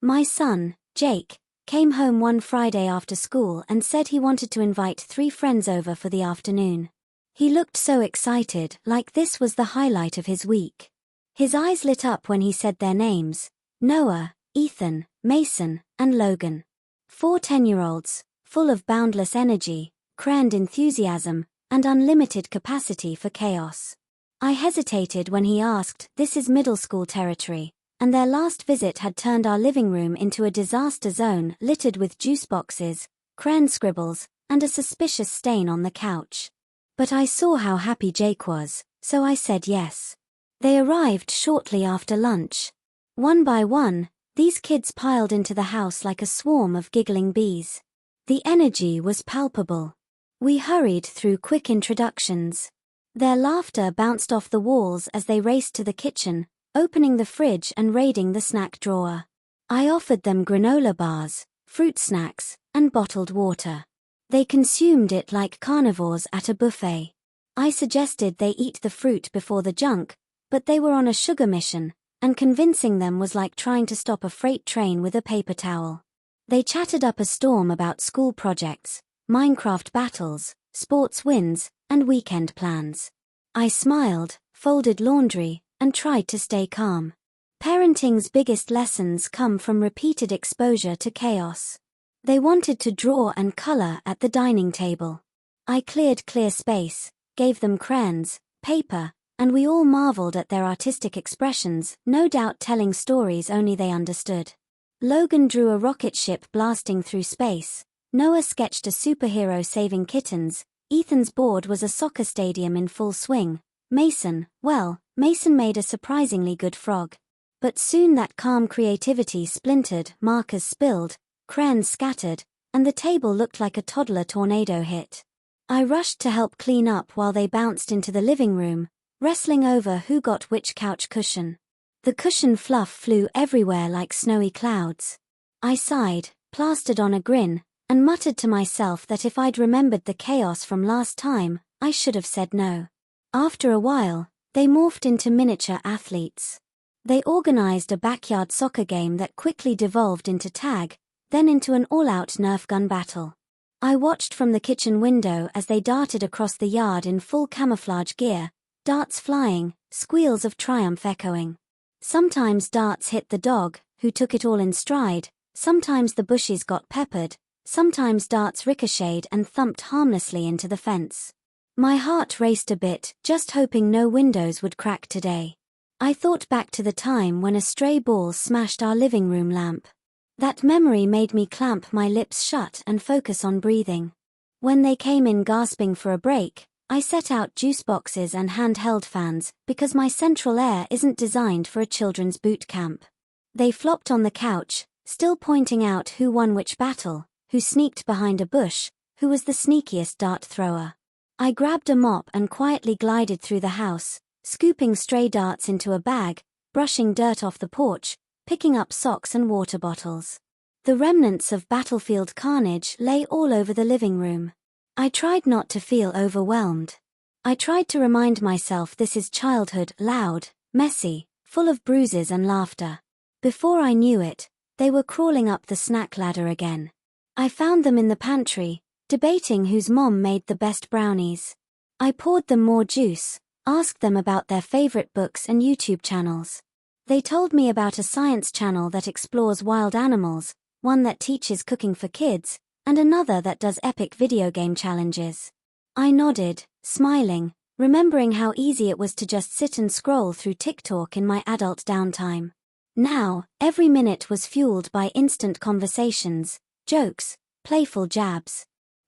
My son, Jake, came home one Friday after school and said he wanted to invite 3 friends over for the afternoon. He looked so excited, like this was the highlight of his week. His eyes lit up when he said their names: Noah, Ethan, Mason, and Logan. 4 10-year-olds, full of boundless energy, craned enthusiasm, and unlimited capacity for chaos. I hesitated when he asked, "This is middle school territory," and their last visit had turned our living room into a disaster zone littered with juice boxes, crayon scribbles, and a suspicious stain on the couch. But I saw how happy Jake was, so I said yes. They arrived shortly after lunch. One by one, these kids piled into the house like a swarm of giggling bees. The energy was palpable. We hurried through quick introductions. Their laughter bounced off the walls as they raced to the kitchen, opening the fridge and raiding the snack drawer. I offered them granola bars, fruit snacks, and bottled water. They consumed it like carnivores at a buffet. I suggested they eat the fruit before the junk, but they were on a sugar mission, and convincing them was like trying to stop a freight train with a paper towel. They chatted up a storm about school projects, Minecraft battles, sports wins, and weekend plans. I smiled, folded laundry, and tried to stay calm. Parenting's biggest lessons come from repeated exposure to chaos. They wanted to draw and color at the dining table. I cleared clear space, gave them crayons, paper, and we all marveled at their artistic expressions, no doubt telling stories only they understood. Logan drew a rocket ship blasting through space. Noah sketched a superhero saving kittens. Ethan's board was a soccer stadium in full swing. Mason made a surprisingly good frog. But soon that calm creativity splintered, markers spilled, crayons scattered, and the table looked like a toddler tornado hit. I rushed to help clean up while they bounced into the living room, wrestling over who got which couch cushion. The cushion fluff flew everywhere like snowy clouds. I sighed, plastered on a grin, and muttered to myself that if I'd remembered the chaos from last time, I should have said no. After a while, they morphed into miniature athletes. They organized a backyard soccer game that quickly devolved into tag, then into an all-out Nerf gun battle. I watched from the kitchen window as they darted across the yard in full camouflage gear, darts flying, squeals of triumph echoing. Sometimes darts hit the dog, who took it all in stride, sometimes the bushes got peppered, sometimes darts ricocheted and thumped harmlessly into the fence. My heart raced a bit, just hoping no windows would crack today. I thought back to the time when a stray ball smashed our living room lamp. That memory made me clamp my lips shut and focus on breathing. When they came in gasping for a break, I set out juice boxes and handheld fans, because my central air isn't designed for a children's boot camp. They flopped on the couch, still pointing out who won which battle, who sneaked behind a bush, who was the sneakiest dart thrower. I grabbed a mop and quietly glided through the house, scooping stray darts into a bag, brushing dirt off the porch, picking up socks and water bottles. The remnants of battlefield carnage lay all over the living room. I tried not to feel overwhelmed. I tried to remind myself this is childhood, loud, messy, full of bruises and laughter. Before I knew it, they were crawling up the snack ladder again. I found them in the pantry, debating whose mom made the best brownies. I poured them more juice, asked them about their favorite books and YouTube channels. They told me about a science channel that explores wild animals, one that teaches cooking for kids, and another that does epic video game challenges. I nodded, smiling, remembering how easy it was to just sit and scroll through TikTok in my adult downtime. Now, every minute was fueled by instant conversations, jokes, playful jabs.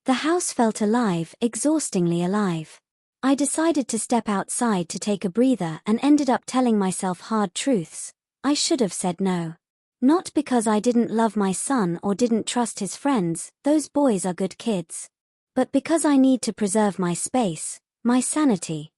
The house felt alive, exhaustingly alive. I decided to step outside to take a breather and ended up telling myself hard truths. I should have said no. Not because I didn't love my son or didn't trust his friends, those boys are good kids. But because I need to preserve my space, my sanity.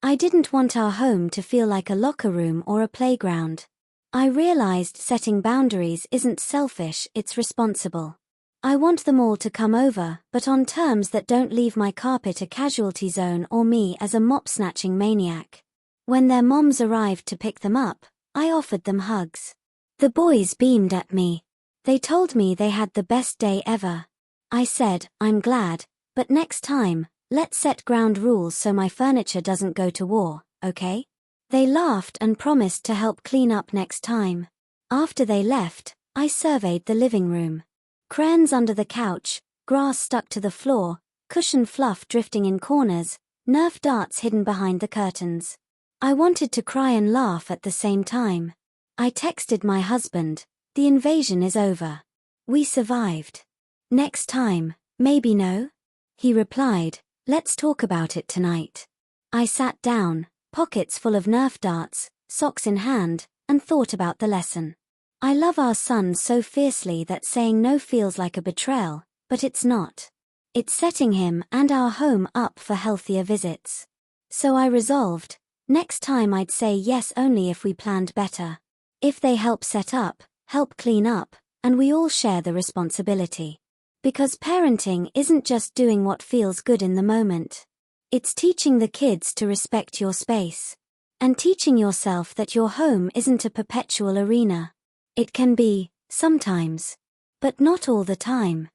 I didn't want our home to feel like a locker room or a playground. I realized setting boundaries isn't selfish, it's responsible. I want them all to come over, but on terms that don't leave my carpet a casualty zone or me as a mop-snatching maniac. When their moms arrived to pick them up, I offered them hugs. The boys beamed at me. They told me they had the best day ever. I said, I'm glad, but next time, let's set ground rules so my furniture doesn't go to war, okay? They laughed and promised to help clean up next time. After they left, I surveyed the living room. Crayons under the couch, grass stuck to the floor, cushion fluff drifting in corners, Nerf darts hidden behind the curtains. I wanted to cry and laugh at the same time. I texted my husband, the invasion is over. We survived. Next time, maybe no? He replied, let's talk about it tonight. I sat down, pockets full of Nerf darts, socks in hand, and thought about the lesson. I love our son so fiercely that saying no feels like a betrayal, but it's not. It's setting him and our home up for healthier visits. So I resolved, next time I'd say yes only if we planned better. If they help set up, help clean up, and we all share the responsibility. Because parenting isn't just doing what feels good in the moment. It's teaching the kids to respect your space. And teaching yourself that your home isn't a perpetual arena. It can be, sometimes. But not all the time.